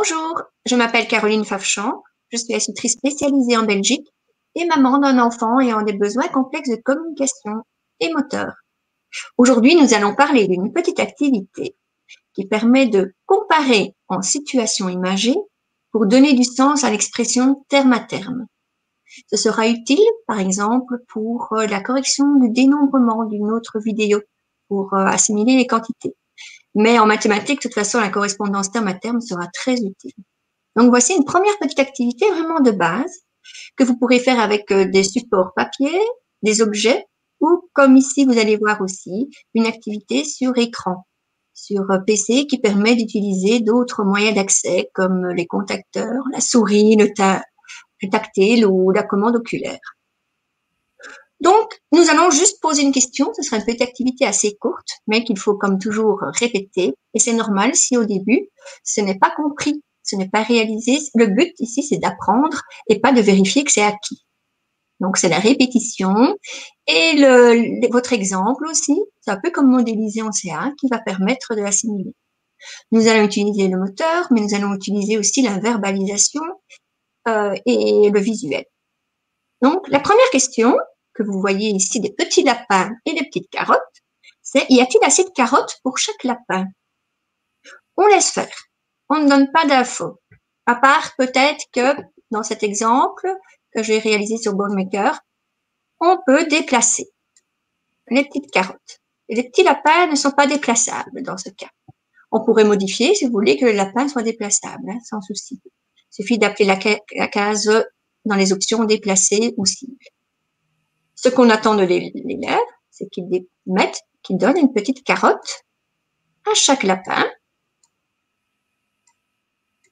Bonjour, je m'appelle Caroline Favchamp, je suis institutrice spécialisée en Belgique et maman d'un enfant ayant des besoins complexes de communication et moteur. Aujourd'hui, nous allons parler d'une petite activité qui permet de comparer en situation imagée pour donner du sens à l'expression terme à terme. Ce sera utile, par exemple, pour la correction du dénombrement d'une autre vidéo, pour assimiler les quantités. Mais en mathématiques, de toute façon, la correspondance terme à terme sera très utile. Donc, voici une première petite activité vraiment de base que vous pourrez faire avec des supports papier, des objets ou, comme ici, vous allez voir aussi, une activité sur écran, sur PC qui permet d'utiliser d'autres moyens d'accès comme les contacteurs, la souris, le tactile ou la commande oculaire. Donc, nous allons juste poser une question. Ce sera une petite activité assez courte, mais qu'il faut comme toujours répéter. Et c'est normal si au début, ce n'est pas compris, ce n'est pas réalisé. Le but ici, c'est d'apprendre et pas de vérifier que c'est acquis. Donc, c'est la répétition. Et votre exemple aussi, c'est un peu comme modéliser en CA qui va permettre de l'assimiler. Nous allons utiliser le moteur, mais nous allons utiliser aussi la verbalisation et le visuel. Donc, la première question que vous voyez ici, des petits lapins et des petites carottes, c'est y a-t-il assez de carottes pour chaque lapin? On laisse faire. On ne donne pas d'infos. À part peut-être que dans cet exemple que j'ai réalisé sur Boardmaker, on peut déplacer les petites carottes. Et les petits lapins ne sont pas déplaçables dans ce cas. On pourrait modifier si vous voulez que le lapin soit déplaçable, hein, sans souci. Il suffit d'appeler la case dans les options déplacer ou cible. Ce qu'on attend de l'élève, c'est qu'il donne une petite carotte à chaque lapin.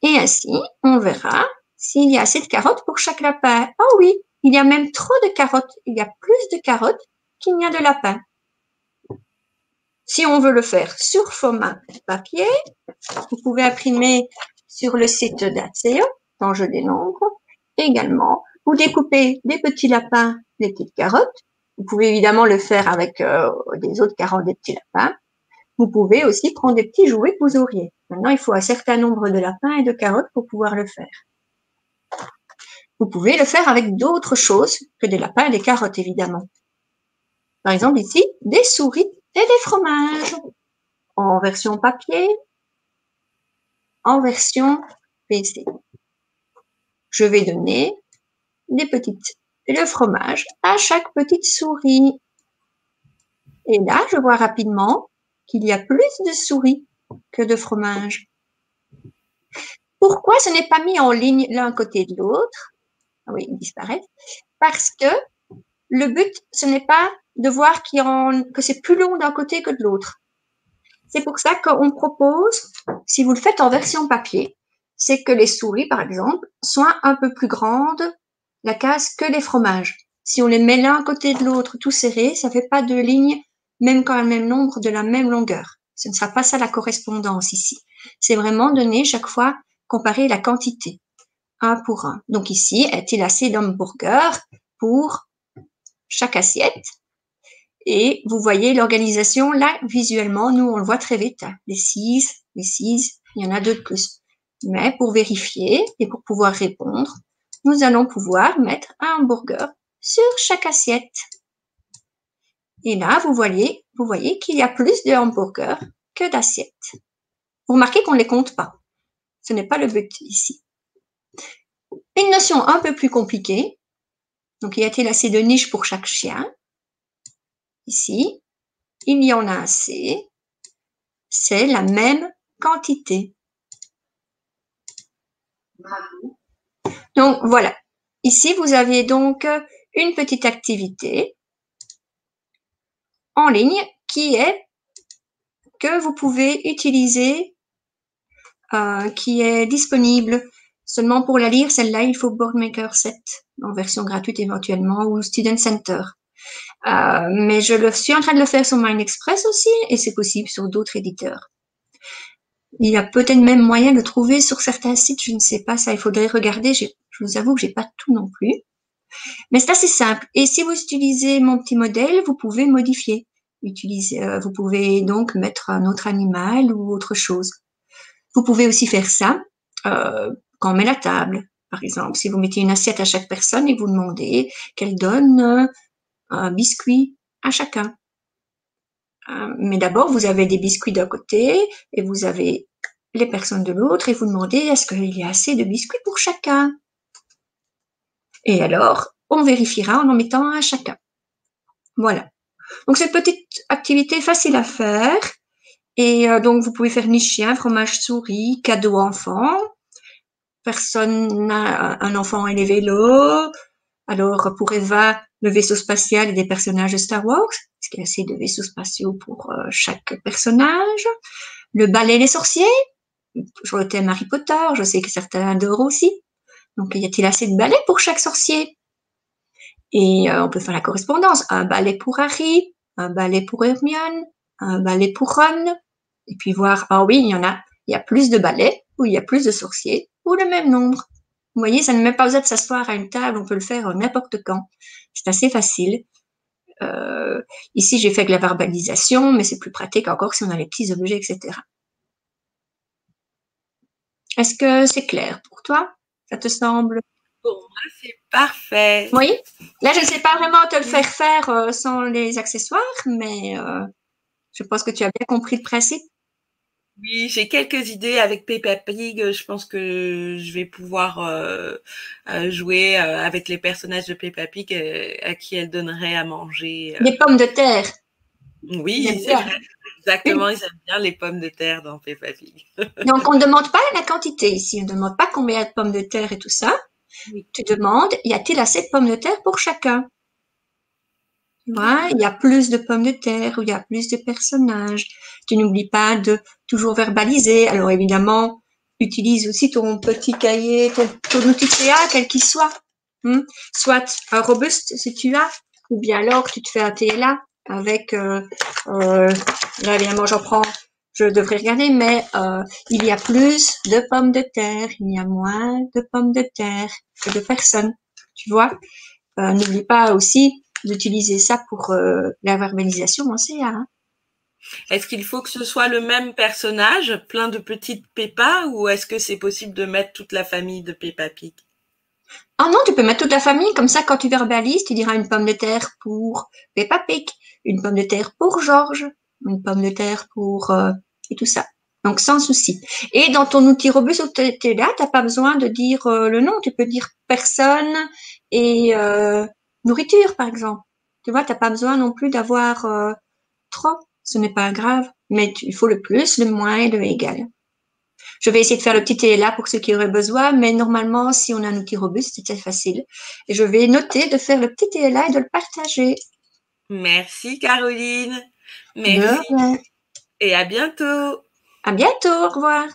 Et ainsi, on verra s'il y a assez de carottes pour chaque lapin. Oh oui, il y a même trop de carottes. Il y a plus de carottes qu'il n'y a de lapins. Si on veut le faire sur format papier, vous pouvez imprimer sur le site d'Aceo, dans Jeu des nombres. Également, vous découpez des petits lapins, des petites carottes. Vous pouvez évidemment le faire avec des autres carottes, des petits lapins. Vous pouvez aussi prendre des petits jouets que vous auriez. Maintenant, il faut un certain nombre de lapins et de carottes pour pouvoir le faire. Vous pouvez le faire avec d'autres choses que des lapins et des carottes, évidemment. Par exemple, ici, des souris et des fromages. En version papier, en version PC. Je vais donner le fromage à chaque petite souris. Et là, je vois rapidement qu'il y a plus de souris que de fromage. Pourquoi ce n'est pas mis en ligne l'un côté de l'autre? Oui, ils disparaissent. Parce que le but, ce n'est pas de voir que c'est plus long d'un côté que de l'autre. C'est pour ça qu'on propose, si vous le faites en version papier, c'est que les souris, par exemple, soient un peu plus grandes, la case, que les fromages. Si on les met l'un à côté de l'autre tout serré, ça fait pas de ligne, même quand le même nombre, de la même longueur. Ce ne sera pas ça la correspondance ici. C'est vraiment donner chaque fois, comparer la quantité, un pour un. Donc ici, est-il assez d'hamburgers pour chaque assiette? Et vous voyez l'organisation là, visuellement, nous on le voit très vite, hein. Les 6, il y en a 2 de plus. Mais pour vérifier et pour pouvoir répondre, nous allons pouvoir mettre un hamburger sur chaque assiette. Et là, vous voyez qu'il y a plus de hamburgers que d'assiettes. Vous remarquez qu'on ne les compte pas. Ce n'est pas le but ici. Une notion un peu plus compliquée. Donc, y a-t-il assez de niches pour chaque chien? Ici, il y en a assez. C'est la même quantité. Bravo. Donc, voilà. Ici, vous avez donc une petite activité en ligne que vous pouvez utiliser, qui est disponible seulement pour la lire. Celle-là, il faut Boardmaker 7 en version gratuite éventuellement ou Student Center. Mais je suis en train de le faire sur MindExpress aussi et c'est possible sur d'autres éditeurs. Il y a peut-être même moyen de le trouver sur certains sites, je ne sais pas, ça il faudrait regarder. Je vous avoue que j'ai pas tout non plus. Mais c'est assez simple. Et si vous utilisez mon petit modèle, vous pouvez modifier. Vous pouvez donc mettre un autre animal ou autre chose. Vous pouvez aussi faire ça quand on met la table, par exemple. Si vous mettez une assiette à chaque personne et vous demandez qu'elle donne un biscuit à chacun. Mais d'abord, vous avez des biscuits d'un côté et vous avez les personnes de l'autre et vous demandez est-ce qu'il y a assez de biscuits pour chacun. Et alors, on vérifiera en mettant un à chacun. Voilà. Donc, c'est une petite activité facile à faire. Et donc, vous pouvez faire nid-chien, fromage souris, cadeau enfant. Personne n'a un enfant et les vélos. Alors, pour Eva, le vaisseau spatial et des personnages de Star Wars, parce qu'il y a assez de vaisseaux spatiaux pour chaque personnage. Le ballet des sorciers, sur le thème Harry Potter, je sais que certains adorent aussi. Donc, y a-t-il assez de balais pour chaque sorcier? Et on peut faire la correspondance. Un balai pour Harry, un balai pour Hermione, un balai pour Ron. Et puis voir, ah oui, il y a plus de balais, ou il y a plus de sorciers, ou le même nombre. Vous voyez, ça ne met pas besoin de s'asseoir à une table, on peut le faire n'importe quand. C'est assez facile. Ici, j'ai fait de la verbalisation, mais c'est plus pratique encore si on a les petits objets, etc. Est-ce que c'est clair pour toi? Ça te semble? Pour moi, c'est parfait. Oui. Là, je ne sais pas vraiment te le faire faire sans les accessoires, mais je pense que tu as bien compris le principe. Oui, j'ai quelques idées avec Peppa Pig. Je pense que je vais pouvoir jouer avec les personnages de Peppa Pig à qui elle donnerait à manger. Des pommes de terre. Ils Oui, aiment c'est bien. vrai. Exactement, ils aiment bien les pommes de terre dans Peppa Pig. Donc, on ne demande pas la quantité ici. On ne demande pas combien de pommes de terre et tout ça. Oui. Tu demandes, y a-t-il assez de pommes de terre pour chacun? Tu vois, il y a plus de pommes de terre ou il y a plus de personnages. Tu n'oublies pas de toujours verbaliser. Alors évidemment, utilise aussi ton petit cahier, ton outil CA, quel qu'il soit. Soit un robuste si tu as, ou bien alors tu te fais un TLA avec, là évidemment je devrais regarder, mais il y a plus de pommes de terre, il y a moins de pommes de terre que de personnes. Tu vois? N'oublie pas aussi d'utiliser ça pour la verbalisation en CA. Hein. Est-ce qu'il faut que ce soit le même personnage, plein de petites Peppa, ou est-ce que c'est possible de mettre toute la famille de Peppa Pig? Ah non, tu peux mettre toute la famille, comme ça quand tu verbalises, tu diras une pomme de terre pour Peppa Pig, une pomme de terre pour Georges, une pomme de terre pour et tout ça. Donc sans souci. Et dans ton outil robuste où tu es là, tu n'as pas besoin de dire le nom, tu peux dire personne et nourriture par exemple. Tu vois, tu n'as pas besoin non plus d'avoir trop, ce n'est pas grave, mais il faut le plus, le moins et le égal. Je vais essayer de faire le petit TLA pour ceux qui auraient besoin, mais normalement, si on a un outil robuste, c'est facile. Et je vais noter de faire le petit TLA et de le partager. Merci Caroline. De Merci rien. et à bientôt. À bientôt, au revoir.